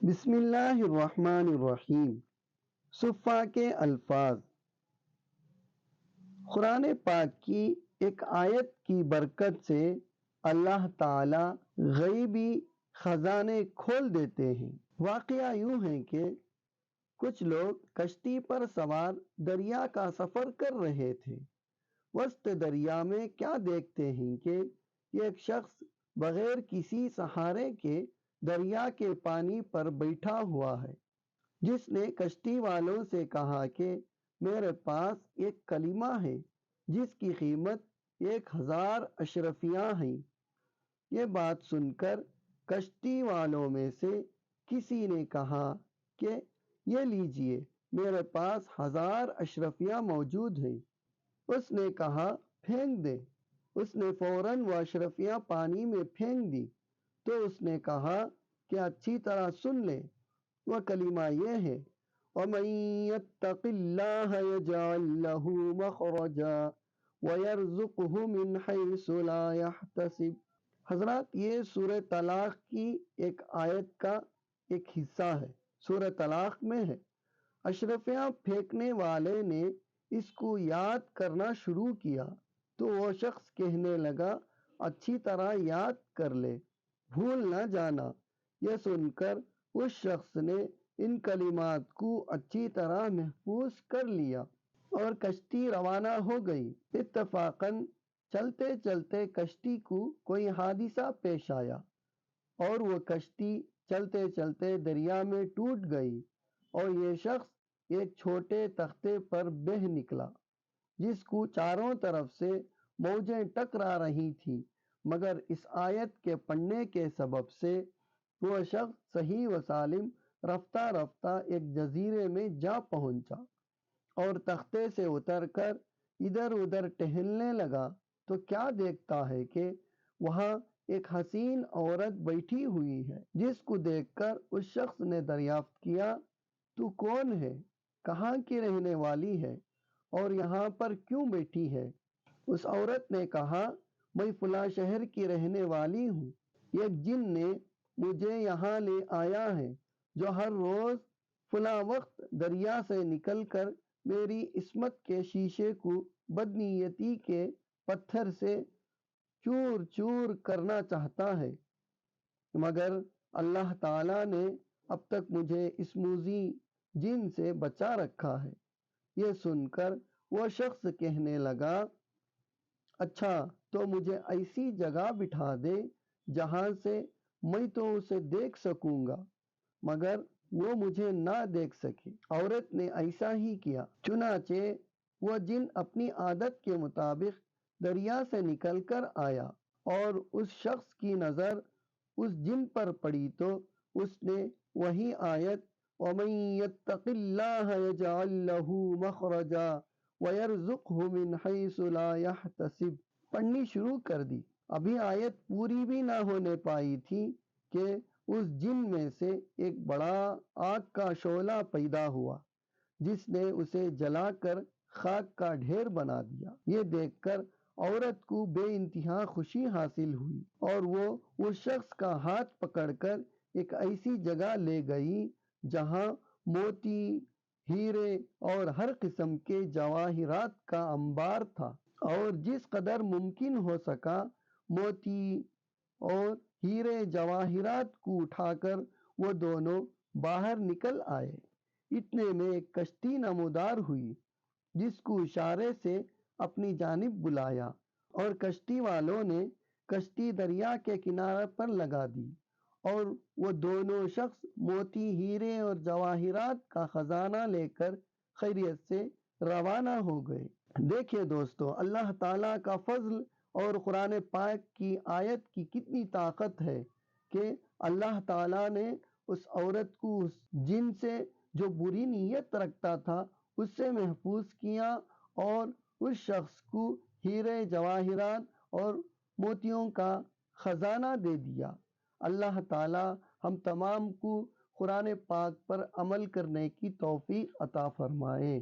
بسم اللہ الرحمن الرحیم۔ صفہ کے الفاظ۔ قرآن پاک کی ایک آیت کی برکت سے اللہ تعالی غیبی خزانے کھول دیتے ہیں۔ واقعہ یوں ہے کہ کچھ لوگ کشتی پر سوار دریا کا سفر کر رہے تھے۔ وسط دریا میں کیا دیکھتے ہیں کہ ایک شخص بغیر کسی سہارے کے دریا کے پانی پر بیٹھا ہوا ہے، جس نے کشتی والوں سے کہا کہ میرے پاس ایک کلمہ ہے جس کی قیمت 1000 اشرفیاں ہیں۔ یہ بات سن کر کشتی والوں میں سے کسی نے کہا کہ یہ لیجئے، میرے پاس 1000 اشرفیاں موجود ہیں۔ اس نے کہا پھینک دے۔ اس نے فوراً وہ اشرفیاں پانی میں پھینک دی تو اس نے کہا کہ اچھی طرح سن لے، وہ کلمہ یہ ہے: وَمَن يَتَّقِ اللَّهَ يَجْعَل لَّهُ مَخْرَجًا وَيَرْزُقْهُ مِنْ حَيْثُ لَا يَحْتَسِبُ۔ حضرات، یہ سورہ طلاق کی ایک آیت کا ایک حصہ ہے، سورہ طلاق میں ہے۔ اشرفیاں پھینکنے والے نے اس کو یاد کرنا شروع کیا تو وہ شخص کہنے لگا اچھی طرح یاد کر لے، بھول نہ جانا۔ یہ سن کر اس شخص نے ان کلمات کو اچھی طرح محفوظ کر لیا اور کشتی روانہ ہو گئی۔ اتفاقاً چلتے چلتے کشتی کو کوئی حادثہ پیش آیا اور وہ کشتی چلتے چلتے دریا میں ٹوٹ گئی اور یہ شخص ایک چھوٹے تختے پر بہہ نکلا جس کو چاروں طرف سے موجیں ٹکرا رہی تھیں، مگر اس آیت کے پڑھنے کے سبب سے وہ شخص صحیح و سالم رفتہ رفتہ ایک جزیرے میں جا پہنچا اور تختے سے اتر کر ادھر ادھر ٹہلنے لگا تو کیا دیکھتا ہے کہ وہاں ایک حسین عورت بیٹھی ہوئی ہے، جس کو دیکھ کر اس شخص نے دریافت کیا تو کون ہے، کہاں کی رہنے والی ہے اور یہاں پر کیوں بیٹھی ہے؟ اس عورت نے کہا میں فلاں شہر کی رہنے والی ہوں، ایک جن نے مجھے یہاں لے آیا ہے جو ہر روز فلاں وقت دریا سے نکل کر میری عصمت کے شیشے کو بدنیتی کے پتھر سے چور چور کرنا چاہتا ہے، مگر اللہ تعالیٰ نے اب تک مجھے اس موذی جن سے بچا رکھا ہے۔ یہ سن کر وہ شخص کہنے لگا اچھا تو مجھے ایسی جگہ بٹھا دے جہاں سے میں تو اسے دیکھ سکوں گا مگر وہ مجھے نہ دیکھ سکے۔ عورت نے ایسا ہی کیا، چنانچہ وہ جن اپنی عادت کے مطابق دریا سے نکل کر آیا اور اس شخص کی نظر اس جن پر پڑی تو اس نے وہی آیت وَمَن يَتَّقِ اللَّهَ يَجْعَل لَّهُ مَخْرَجًا وَيَرْزُقْهُ مِنْ حَيْثُ لَا يَحْتَسِبُ پڑھنی شروع کر دی۔ ابھی آیت پوری بھی نہ ہونے پائی تھی کہ اس جن میں سے ایک بڑا آگ کا شعلہ پیدا ہوا جس نے اسے جلا کر خاک کا ڈھیر بنا دیا۔ یہ دیکھ کر عورت کو بے انتہا خوشی حاصل ہوئی اور وہ اس شخص کا ہاتھ پکڑ کر ایک ایسی جگہ لے گئی جہاں موتی، ہیرے اور ہر قسم کے جواہرات کا انبار تھا اور جس قدر ممکن ہو سکا موتی اور ہیرے جواہرات کو اٹھا کر وہ دونوں باہر نکل آئے۔ اتنے میں ایک کشتی نمودار ہوئی جس کو اشارے سے اپنی جانب بلایا اور کشتی والوں نے کشتی دریا کے کنارے پر لگا دی اور وہ دونوں شخص موتی، ہیرے اور جواہرات کا خزانہ لے کر خیریت سے روانہ ہو گئے۔ دیکھیے دوستو، اللہ تعالیٰ کا فضل اور قرآن پاک کی آیت کی کتنی طاقت ہے کہ اللہ تعالیٰ نے اس عورت کو اس جن سے جو بری نیت رکھتا تھا اس سے محفوظ کیا اور اس شخص کو ہیرے، جواہرات اور موتیوں کا خزانہ دے دیا۔ اللہ تعالیٰ ہم تمام کو قرآن پاک پر عمل کرنے کی توفیق عطا فرمائے۔